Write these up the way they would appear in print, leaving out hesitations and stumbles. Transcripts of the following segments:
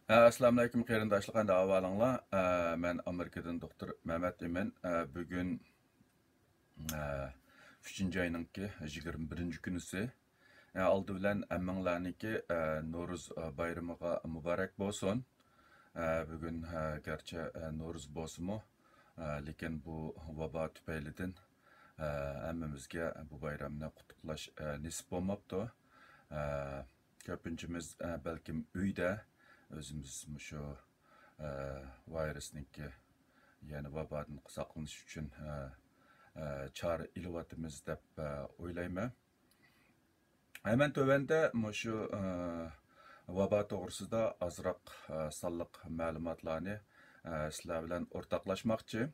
Assalamu alaikum qarindoshlar, qanday ahvolinglar? Men Amerikadan doktor Mehmet Emin. Bugun 3 oyninki 21 kunisi. Aldı bilan hammanglarniki No'ruz bayramiga muborak bo'lsin. Bugun garchi No'ruz bo'lsa-mu, lekin bu vabo tufaylidan hammamizga bu bayramni qutlaqlash nasib bo'lmabdi. Ko'pinchimiz balkim uyda özümüz şu virüsniki yani vabadan saqlanish uchun chora ilyapmiz deb o'ylayman. Hemen tövende şu vaba to'g'risida azroq sonliq ma'lumotlarni sizlar bilan o'rtoqlashmoqchi.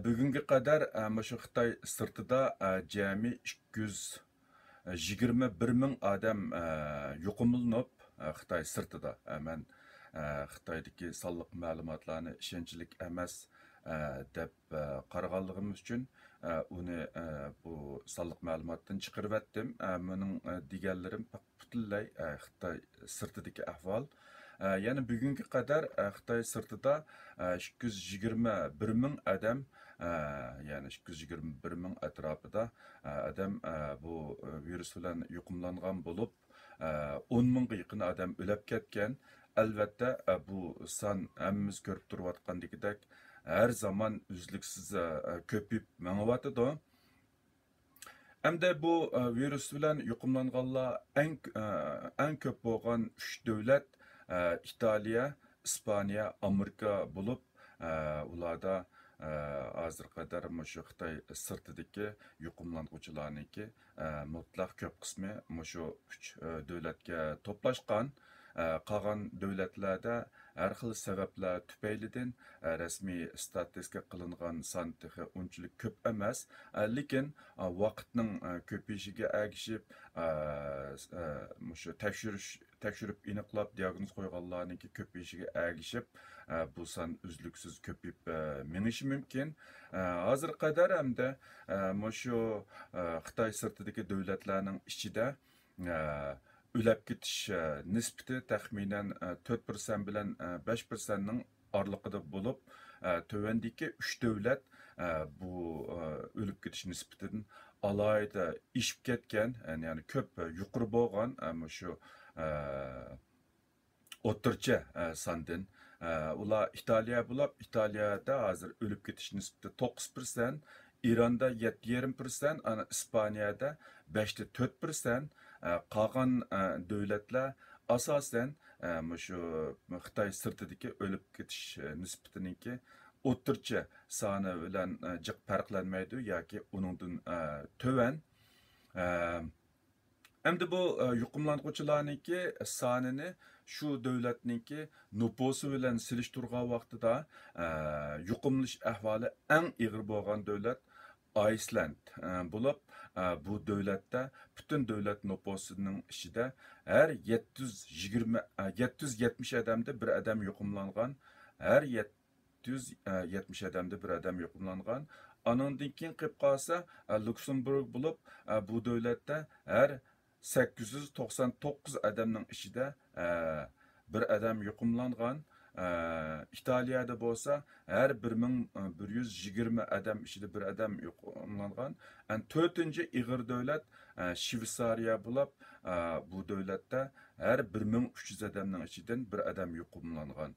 Bugunga qadar şu Xitoy sirtida jami 221 ming odam yo'qotilib Xitoy sirtida. Men Xitoydagi sonliq ma'lumotlarni ishonchlik emas deb qaraganligimiz uchun uni bu sonliq ma'lumotdan chiqarib etdim. Mening deganlarim butunlay Xitoy sirtidagi ahvol. Yani bugunga qadar Xitoy sirtida 221 ming odam, yani 221 ming atrofida odam bu virus bilan yuqumlangan bo'lib, 10 mingga yaqin odam o'lib ketgan. Albatta bu son hammamiz ko'rib turayotgandek her zaman uzluksiz ko'payib mengayotidi. Hamda bu virus bilan yuqumlanganlar eng ko'p bo'lgan 3 davlat İtalya, İspanya, Amerika bo'lib, ularda hozir qadar shu Xitoy sirtidagi yuqumlanuvchilarniki mutlaq ko'p qismi shu 3 davlatga to'plashgan. Qolgan davlatlarda har xil sabablar tufaylidan rasmiy statistika qilingan son unchalik ko'p emas, lekin vaqtning ko'payishiga ergishib shu tekshirib aniqlab diagnoz qo'yganlarniki ko'payishiga ergishib bu son uzluksiz ko'payib menishi mumkin. Hozir qadar hamda shu Xitoy sirtidagi davlatlarning ichida o'lib ketish nisbati taxminan 4% bilan 5%ning oraliqida bo'lib, tövendeki 3 davlat bu o'lib ketish nisbatidan alayda ishib ketgan, yani ko'p yuqori bo'lgan shu o'rtacha sondan. Ular İtalya bo'lib, İtalyada hozir o'lib ketish nisbati 9%, İran'da 7,5%, ana İspanya'da 5,4%. Qolgan davlatlar asosan shu Xitoy sirtidagi o'lib ketish nisbatiniki o'rtacha soni bilan jiq farqlanmaydi yoki uningdan to'van. Endi bu yuqumlanuvchilarniki sonini shu davlatniki nupusi bilan silishtirgan vaqtida yuqumlanish ahvoli eng og'ir bo'lgan davlat Iceland bo'lib, bu davlatda butun davlat nupusining ichida har 770 odamda bir odam yuqumlangan, har 770 odamda bir odam yuqumlangan. Anondan keyin qilib qolsa Luksemburg bo'lib, bu davlatda har 899 odamning ichida bir odam yuqumlangan. İtalya'da bo'lsa her 1120 odam ichida bir odam yuqumlangan. 4-chi ig'ir davlat Shveysariya bo'lib, bu davlatda her 1300 odamning ichidan bir odam yuqumlangan.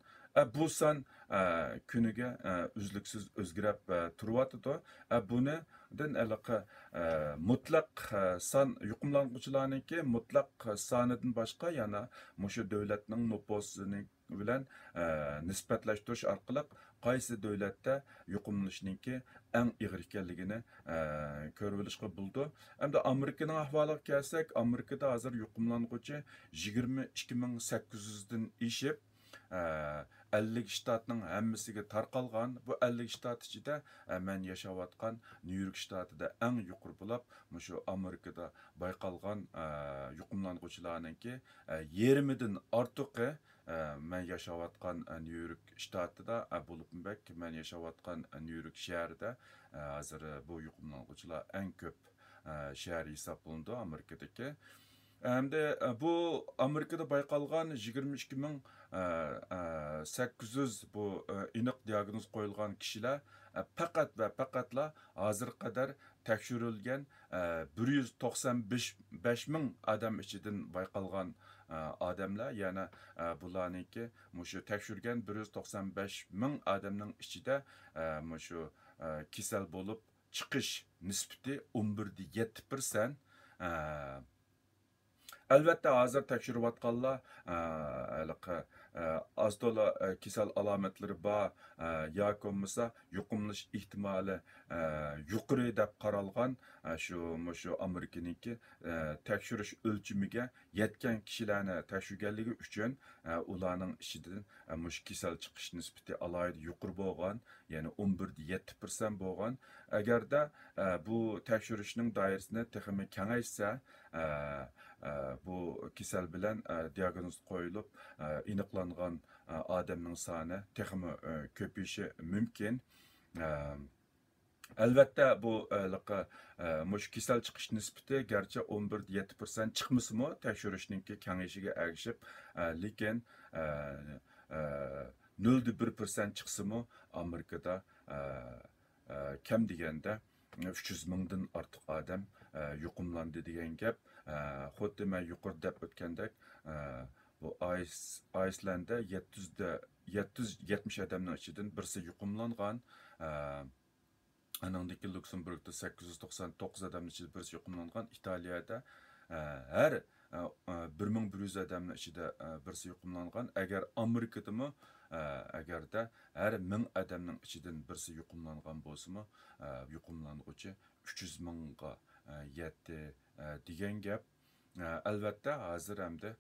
Bu son kuniga uzluksiz o'zgarib turyapti. Buni aloqa mutlaq son yuqumlanuvchilarniki mutlaq sonidan boshqa yana shu davlatning nupusining bilan nisbatlashtirish orqali qaysi davlatda yuqumlanishninki eng og'ir ekanligini ko'rib olishga bo'ldi. Hamda Amerikaning ahvoliga kelsak, Amerikada hozir yuqumlanuvchi 22.800 dan ishib 50 shtatning hammasiga tarqalgan. Bu 50 shtat ichida men yashayotgan New York shtatida eng yuqori bo'lib, shu Amerikada bayqalgan yuqumlanuvchilarningki yarmidan ortiqi men yashayotgan New York shtatida bo'lib, men yashayotgan New York shahrida hozir bu yuqumlanuvchilar eng ko'p shahar hisoblanadi Amerikadagi. Hem de bu Amerika'da bayqalgan 22.800 bu iniq diagnoz qo'yilgan kishilar faqat va faqatla hozir qadar tekshirilgan 195 ming odam ichidan bayqalgan odamlar, ya'ni bularniki mushu tekshirgan 195 ming odamning ichida mushu kasal bo'lib chiqish nisbati 11.7%. Albatta hozir tekshirayotganlar az to'la kasal alomatlari bor yoki bo'lmasa yuqumlanish ehtimoli yuqori deb qaralgan shu Amerikaniki tekshirish o'lchamiga yetgan kishilarni tekshirganligi uchun ularning ichidan mush kasal chiqish nisbati alohida yuqori bo'lgan, ya'ni 11.7% bo'lgan. Agarda bu tekshirishning doirasini texmi kengaysa, bu kasal bilan diagnoz qo'yilib aniqlangan odamning soni texmi ko'payishi mumkin. Albatta bu mush kasal chiqish nisbati garchi 11.7% chiqmasimi tekshirishninki kengayishiga ergishib, lekin 0.1% chiqsimi Amerikada kam deganda 300 mingdan ortiq odam yuqumlandi degan gap. Xuddi men yuqori deb o'tgandek, bu Icelandda 770 odamning ichidan birisi yuqumlangan. Anandaki Luxemburg'da 899 odamning ichida birisi yuqumlangan. Italiyada har 1100 odamning ichida birisi yuqumlangan. Agar Amerikadami agarda har 1000 odamning ichidan birisi yuqumlangan bo'lsa-mi, yuqumlanuvchi 300 mingga yetdi degan gap. Albatta hozir hamda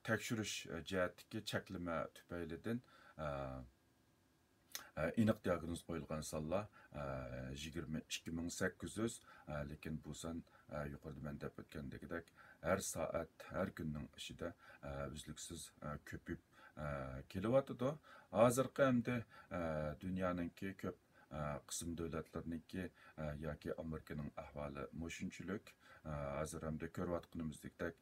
tekshirish jihatdagi cheklama tufaylidan aniq diagnoz qo'yilgan sonlar 22.800, lekin bu son yuqorida men deb o'tgandagidek har soat, har kunning ichida uzluksiz ko'payib kelyotidi. Hozirgi hamda dunyoninki ko'p qism davlatlarniki yoki Amerikaning ahvoli mushunchalik. Hozir hamda ko'rayotganimizdek,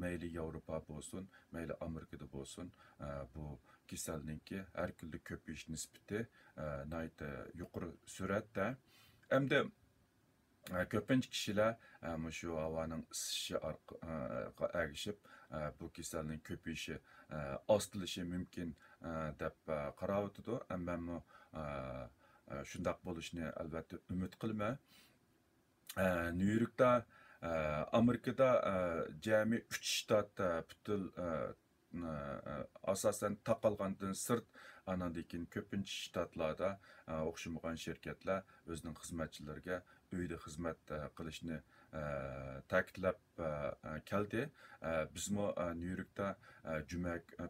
mayli Yevropa bo'lsin, mayli Amerikada bo'lsin, bu kasallikning har kunlik ko'payish nisbati yuqori sur'atda. Hamda ko'pincha kishilar shu havoning isishi ergishib bu kasallik ko'payishi ostilishi mumkin deb qarayotidi. Ammo shundoq bo'lishini albatta umid qilma. New Yorkda Amerikada jami 3 shtat butul asosan taqalgandan sırt, anandakin ko'pincha shtatlarda o'xshamagan shirkatlar o'zining xizmatchilariga uyda xizmat qilishni ta'kidlab keldi. Bizmo New Yorkda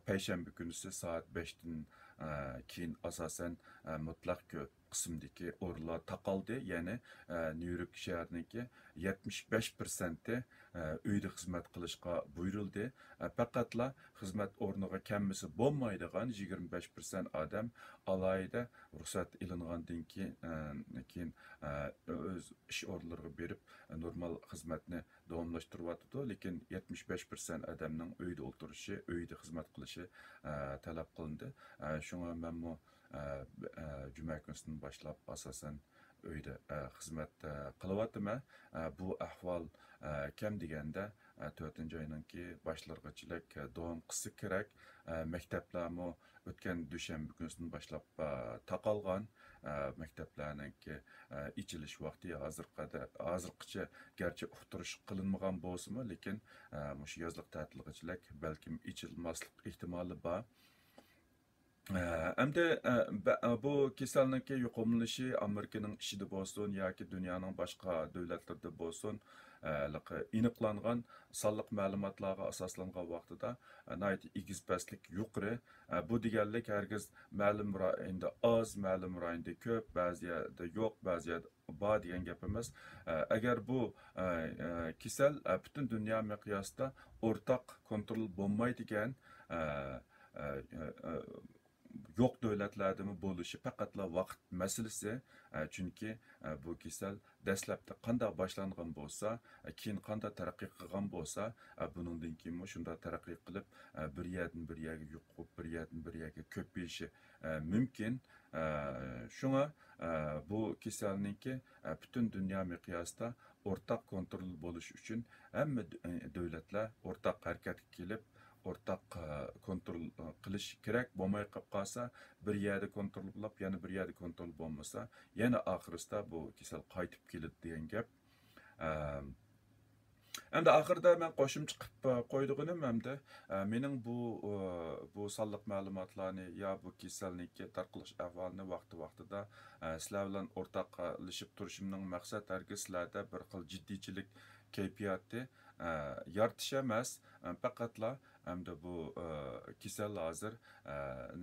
payshanba kunisi soat 5 dan keyin asosan mutlaq qismdagi o'rinlar taqaldi. Ya'ni New York shahriniki 75% uyda xizmat qilishga buyurildi. Faqatla xizmat o'rniga kammisi bo'lmaydigan 25% odam alayida ruxsat ilingandan keyin o'z ish o'rinlariga berib normal xizmatni davomlashtiryotdi. Lekin 75% odamning uyda o'tirishi, uyda xizmat qilishi talab qilindi. Shunga menmo juma kunisidan boshlab asosan uyda xizmat qilyapman. Bu ahvol kam deganda 4-oyninki boshlargacha davom qilsa kerak. Maktablarmi o'tgan dushanba kunisidan boshlab taqalgan. Maktablarninki ichilish vaqti hozirgacha garchi uqtirish qilinmagan bo'lsa-mu, lekin shu yozliq ta'tilgacha balkim ichilmaslik ehtimoli bor. Hamda bu kasallikka yuqumlanishi Amerikaning ishida bo'lsin yoki dunyoning boshqa davlatlarida bo'lsin, aniqlangan sonliq ma'lumotlarga asoslangan vaqtida igizpastlik yuqori. Bu deganlik hargiz ma'lum rayonda oz, ma'lum rayonda ko'p, ba'zida yo'q, ba'zida bor degan gap emas. Agar bu kasal butun dunyo miqyosida o'rtaq kontrol bo'lmaydigan yo'q davlatlardami bo'lishi faqatla vaqt masalasi. Chunki bu kasal dastlabda qanday boshlangan bo'lsa, keyin qanday taraqqiy qilgan bo'lsa, buningdan keyin shunda taraqqiy qilib bir yerdan bir yerga yuqib, bir yerdan bir yerga ko'payishi mumkin. Shunga bu kasalniki butun dunyo miqyosida o'rtaq kontrol bo'lish uchun hamma davlatlar o'rtaq harakatga kelib, o'rtaq kontrol qilish kerak. Bo'lmay qolib qolsa, bir yerda kontrol qilib, yana bir yerda kontrol bo'lmasa, yana oxirisida bu kasal qaytib keladi degan gap. Endi oxirida men qo'shimcha qilib qo'ydig'inim hamda mening bu sonliq ma'lumotlarni yo bu kasallikka tarqalish ahvolini vaqti-vaqtida sizlar bilan o'rtoqlashib turishimning maqsad hargiz sizlarda bir xil jiddiychilik kayfiyati yaratish emas, faqatla hamda bu kasal hozir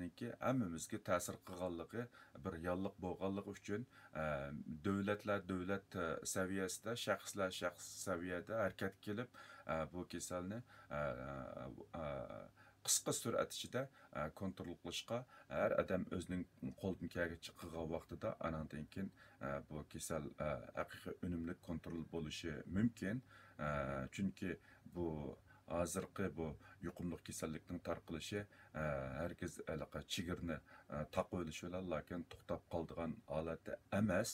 niki hammamizga ta'sir qilganligi bir yolliq bo'lganligi uchun davlat saviyasida, shaxslar shaxs saviyada harakat kelib bu kasalni qisqa surat ichida kontrol qilishga har odam o'zining qo'ldan kelgancha qilgan vaqtida anandan keyin bu kasal haqiqiy unumli kontrol bo'lishi mumkin. Chunki bu hozirgi bu yuqumli kasallikning tarqalishi hargiz chegirni taqib olish bilan lekin to'xtab qoladigan holatda emas.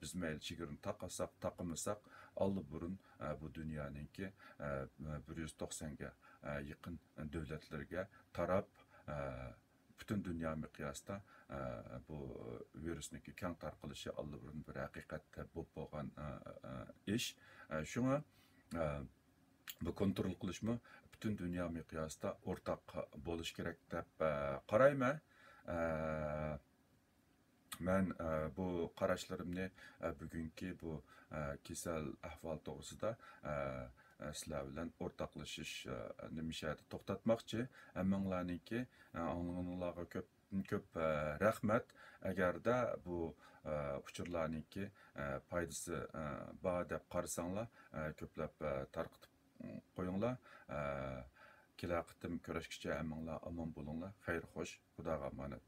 Biz mayli chegirni taqasak, taqamasak, burun bu dunyoninki 190 ga yaqin davlatlarga tarab butun dunyo miqyosida bu virusniki keng tarqalishi burun bir haqiqatda bo'lgan ish. Shunga bu kontrol qilishmi butun dunyo miqyosida o'rtaq bo'lish kerak deb qarayman. Men bu qarashlarimni bugungi bu kasal ahvol to'g'risida sizlar bilan o'rtoqlashishni mishada to'xtatmoqchi. Hammanglarniki anglag'anlarga ko'p rahmat. Agarda bu uchurlarniki foydasi bor deb qarasanglar, ko'plab tarqitib qo'yinglar. Kelar qitim ko'rishguncha hammanglar omon bo'linglar. Xayr xo'sh, Xudoga omonat.